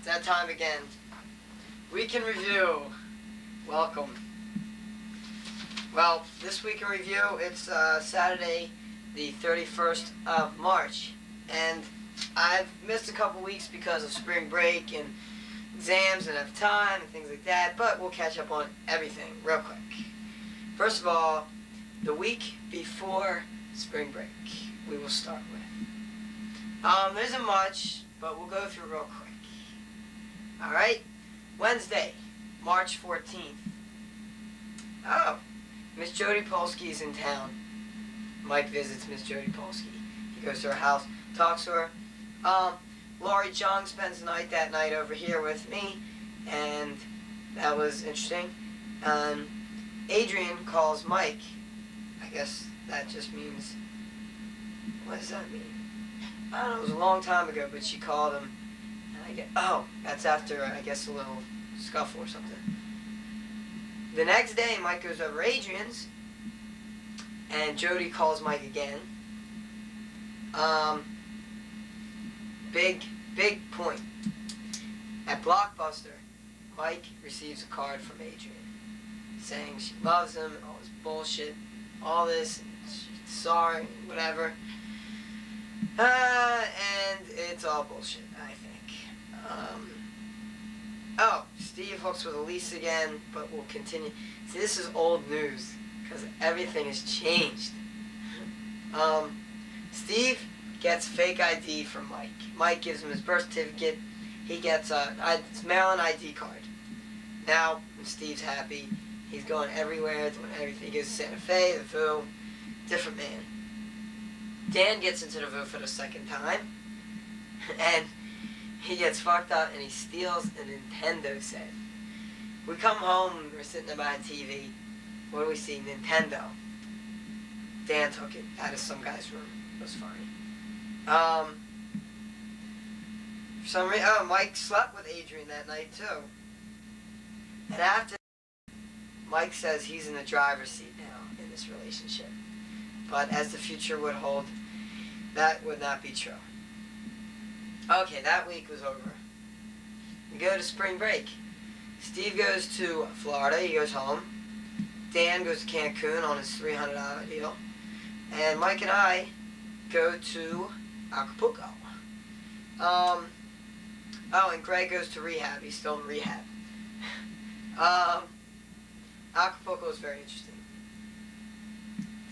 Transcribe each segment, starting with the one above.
that time again. Week in Review. Welcome. Well, this week in review, it's Saturday, the 31st of March. And I've missed a couple weeks because of spring break and exams and have time and things like that, but we'll catch up on everything real quick. First of all, the week before spring break, we will start with. There isn't much, but we'll go through real quick. Alright? Wednesday, March 14th. Oh, Miss Jody Polsky's in town. Mike visits Miss Jody Polsky. He goes to her house, talks to her. Laurie Jung spends the night that night over here with me, and that was interesting. Adrian calls Mike. I guess that just means, what does that mean? I don't know, it was a long time ago, but she called him, and that's after, I guess, a little scuffle or something. The next day, Mike goes over Adrian's, and Jody calls Mike again. Big point. At Blockbuster, Mike receives a card from Adrian saying she loves him and all this bullshit, all this, and she's sorry, whatever. And it's all bullshit, I think. Steve hooks with Elise again, but we'll continue. See, this is old news, because everything has changed. Steve gets fake ID from Mike. Mike gives him his birth certificate. He gets his Maryland ID card. Now, Steve's happy. He's going everywhere, doing everything. He goes to Santa Fe, the VU. Different man. Dan gets into the VU for the second time. And he gets fucked up and he steals a Nintendo set. We come home and we're sitting there by the TV. What do we see? Nintendo. Dan took it out of some guy's room. It was funny. For some reason, Mike slept with Adrian that night too. And after, Mike says he's in the driver's seat now in this relationship. But as the future would hold, that would not be true. Okay, that week was over. We go to spring break. Steve goes to Florida. He goes home. Dan goes to Cancun on his $300 deal. And Mike and I go to Acapulco. And Greg goes to rehab. He's still in rehab. Acapulco is very interesting.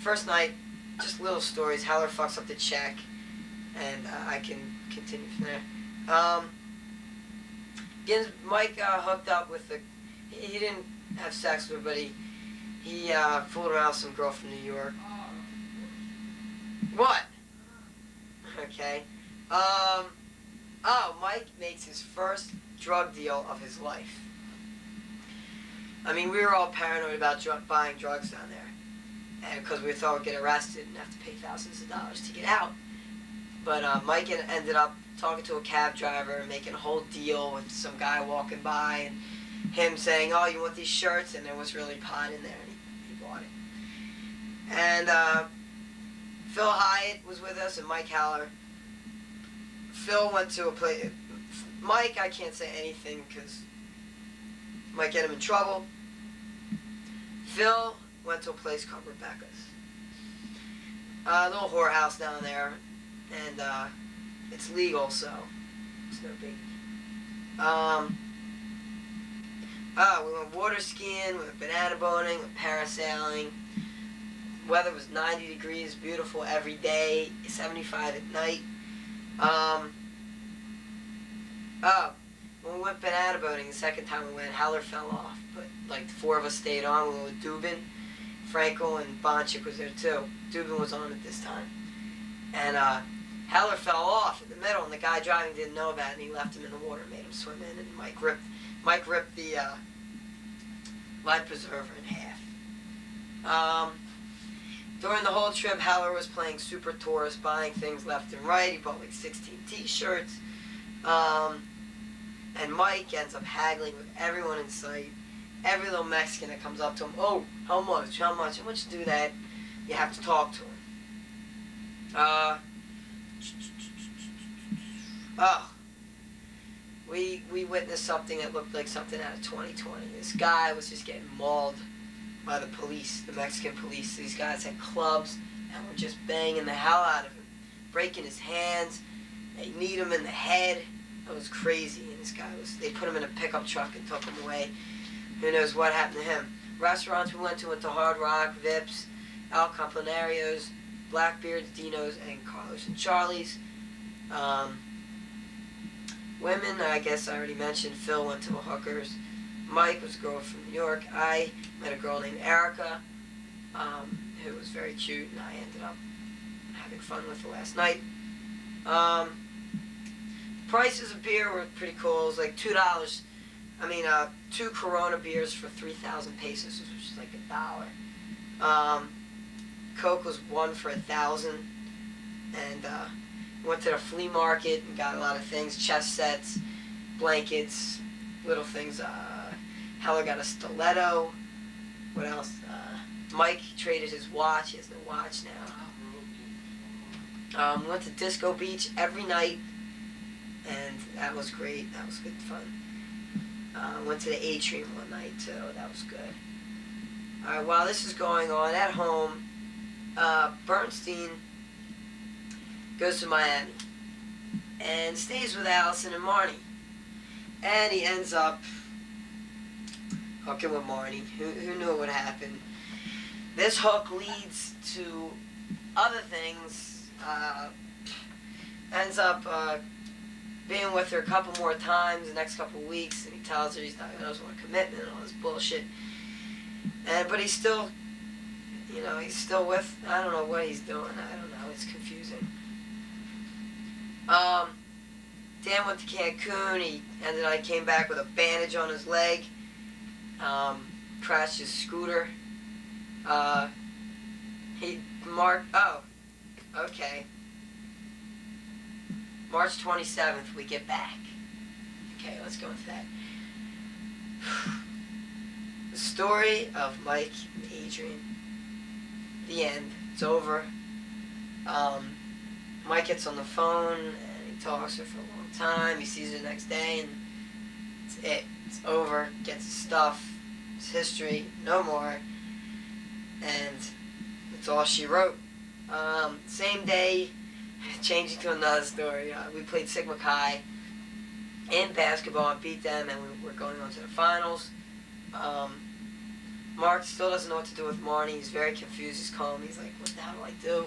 First night, just little stories. Heller fucks up the check, and I can continue from there. Mike hooked up with he didn't have sex with her, but he fooled around with some girl from New York. What? Okay. Mike makes his first drug deal of his life. I mean, we were all paranoid about buying drugs down there, and because we thought we'd get arrested and have to pay thousands of dollars to get out. But Mike ended up talking to a cab driver and making a whole deal with some guy walking by, and him saying, "Oh, you want these shirts?" And there was really pot in there, and he bought it. And Phil Hyatt was with us, and Mike Haller. Phil went to a place. Mike, I can't say anything because might get him in trouble. Phil went to a place called Rebecca's. A little whorehouse down there, and it's legal, so it's no biggie. We went water skiing, we went banana boating, we went parasailing. Weather was 90 degrees, beautiful every day, 75 at night. When we went banana boating, the second time we went, Heller fell off. But, like, the four of us stayed on. We went with Dubin, Frankel, and Bonchik was there, too. Dubin was on at this time. And, Heller fell off in the middle, and the guy driving didn't know about it, and he left him in the water, made him swim in, and Mike ripped the, life preserver in half. During the whole trip, Heller was playing Super Tourist, buying things left and right. He bought, like, 16 t-shirts. And Mike ends up haggling with everyone in sight. Every little Mexican that comes up to him, "Oh, how much? And once you do that, you have to talk to him. we witnessed something that looked like something out of 2020. This guy was just getting mauled by the police, the Mexican police. These guys had clubs and were just banging the hell out of him, breaking his hands. They kneed him in the head. It was crazy. And this guy they put him in a pickup truck and took him away. Who knows what happened to him? Restaurants we went to Hard Rock, Vips, El Campanarios, Blackbeard's, Dino's, and Carlos and Charlie's. Women, I guess I already mentioned. Phil went to a hooker's. Mike was a girl from New York. I met a girl named Erica, who was very cute, and I ended up having fun with her last night. Prices of beer were pretty cool. It was like $2. I mean, 2 Corona beers for 3,000 pesos, which is like $1. Coke was 1 for 1,000, and went to the flea market and got a lot of things: chess sets, blankets, little things. Heller got a stiletto. What else? Mike traded his watch. He has no watch now. Went to Disco Beach every night, and that was great. That was good fun. Went to the Atrium one night too. That was good. Alright, while this is going on at home, Bernstein goes to Miami and stays with Allison and Marnie. And he ends up hooking with Marnie. Who knew it would happen? This hook leads to other things. Ends up being with her a couple more times the next couple of weeks, and he tells her he doesn't want a commitment and all this bullshit. But he's still, he's still with, I don't know what he's doing. I don't know. It's confusing. Dan went to Cancun. He came back with a bandage on his leg. Crashed his scooter. Okay. March 27th, we get back. Okay, let's go into that. The story of Mike and Adrian. The end. It's over. Mike gets on the phone and he talks to her for a long time. He sees her the next day and it's it. It's over. Gets his stuff. It's history. No more. And that's all she wrote. Same day, changing to another story, we played Sigma Chi in basketball and beat them, and we were going on to the finals. Mark still doesn't know what to do with Marnie. He's very confused. He's calling me. He's like, what the hell do I do?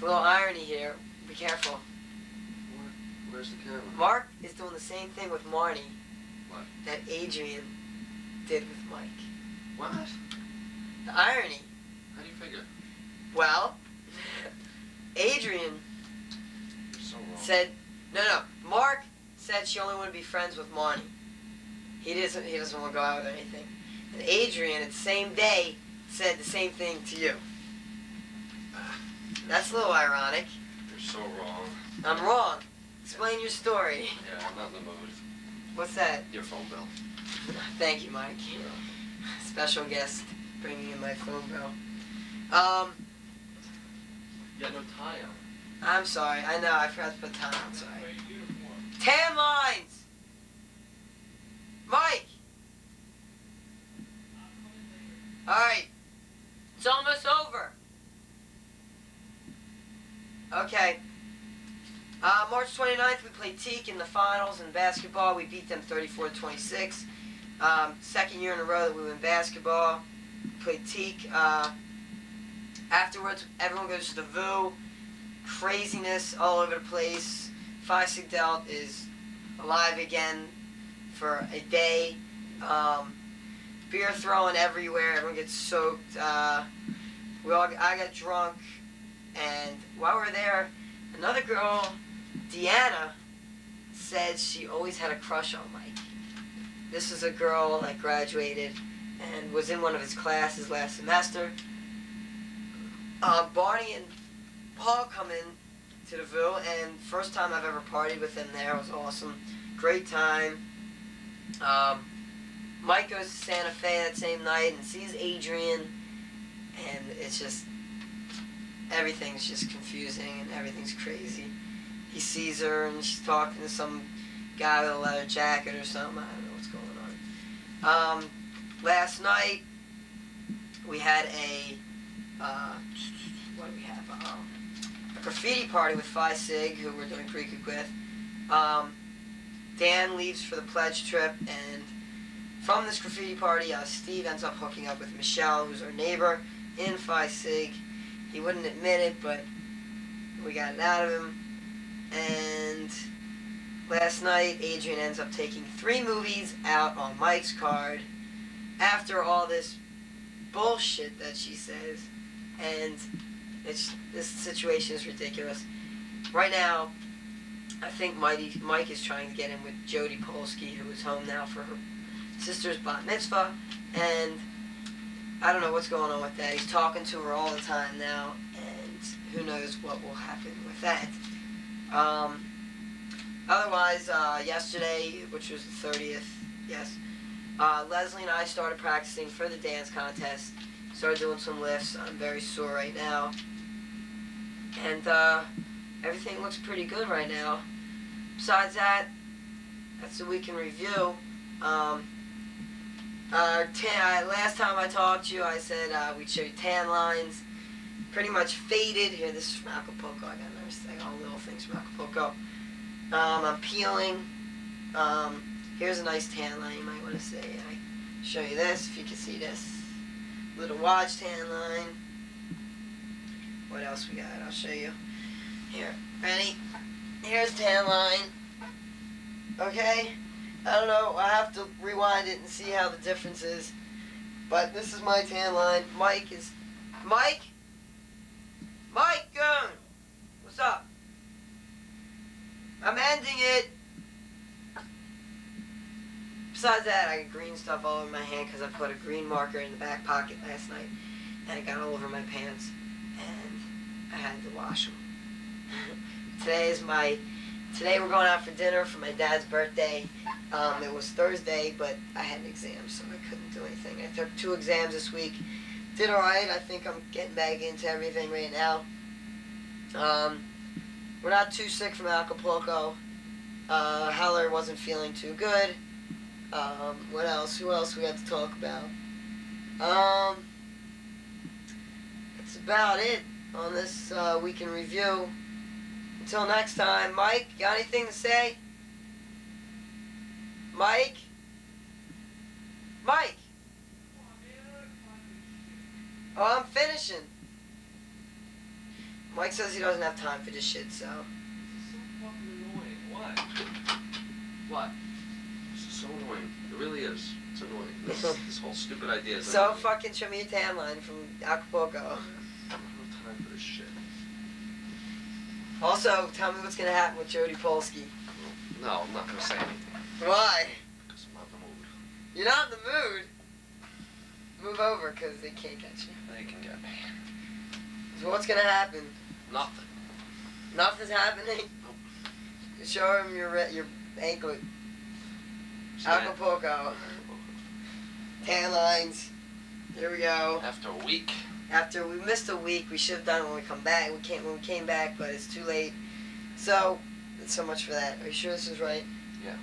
A little irony here. Be careful. Where's the camera? Mark is doing the same thing with Marnie What? that Adrian did with Mike. What? The irony. How do you figure? Well, Adrian You're so wrong. said, no, Mark said she only wanted to be friends with Marnie. He doesn't want to go out with anything. And Adrian, at the same day, said the same thing to you. That's a little ironic. You're so wrong. I'm wrong. Explain your story. Yeah, I'm not in the mood. What's that? Your phone bill. Thank you, Mike. Yeah. Special guest bringing in my phone bill. You got no tie on. I'm sorry. I know. I forgot to put time on. Sorry. Tan lines! Mike! Alright. It's almost over. Okay. March 29th, we played Teak in the finals in basketball. We beat them 34-26. Second year in a row that we win basketball. Played Teak. Afterwards, everyone goes to the VU. Craziness all over the place. Phi Sig Delt is alive again for a day. Beer throwing everywhere. Everyone gets soaked. I got drunk. And while we're there, another girl, Deanna, said she always had a crush on Mike. This is a girl that graduated and was in one of his classes last semester. Barney and Paul come in to the VU, and first time I've ever partied with them there. It was awesome. Great time. Mike goes to Santa Fe that same night and sees Adrian, and it's just, everything's just confusing and everything's crazy. he sees her and she's talking to some guy with a leather jacket or something. I don't know what's going on. Last night we had what do we have? A graffiti party with Phi Sig, who we're doing pre-cook with. Dan leaves for the pledge trip, and from this graffiti party, Steve ends up hooking up with Michelle, who's our neighbor in Phi Sig. He wouldn't admit it, but we got it out of him. And last night, Adrian ends up taking 3 movies out on Mike's card after all this bullshit that she says. And this situation is ridiculous. Right now, I think Mike is trying to get in with Jodie Polsky, who is home now for her sister's bat mitzvah, and I don't know what's going on with that. He's talking to her all the time now, and who knows what will happen with that. Otherwise, yesterday, which was the 30th, yes, Leslie and I started practicing for the dance contest. Started doing some lifts. I'm very sore right now. And everything looks pretty good right now. Besides that, that's the week in review. Last time I talked to you, I said we'd show you tan lines. Pretty much faded. Here, this is from Acapulco. I got another thing, all little things from Acapulco. I'm peeling. Here's a nice tan line you might want to see. I show you this, if you can see this. Little watch tan line. What else we got? I'll show you. Here, ready? Here's tan line. Okay? I don't know, I have to rewind it and see how the difference is. But this is my tan line. Mike! Mike Goon! What's up? I'm ending it! Besides that, I got green stuff all over my hand because I put a green marker in the back pocket last night. And it got all over my pants. And I had to wash them. Today we're going out for dinner for my dad's birthday. It was Thursday, but I had an exam, so I couldn't do anything. I took 2 exams this week. Did alright. I think I'm getting back into everything right now. We're not too sick from Acapulco. Heller wasn't feeling too good. What else? Who else we got to talk about? That's about it on this week in review. Until next time, Mike, you got anything to say? Mike? Oh, I'm finishing. Mike says he doesn't have time for this shit, so. This is so fucking annoying. What? What? This is so annoying. It really is. It's annoying. This whole stupid idea is So annoying. fucking show me your tan line from Acapulco. I don't have time for this shit. Also, tell me what's gonna happen with Jodie Polsky. No, I'm not gonna say anything. Why? Because I'm not in the mood. You're not in the mood. Move over, because they can't get you. They can get me. So what's gonna happen? Nothing. Nothing's happening? Nope. Show him your anklet. Acapulco. Tan lines. Here we go. After a week. After we missed a week, we should have done it when we come back. When we came back, but it's too late. So, so much for that. Are you sure this is right? Yeah.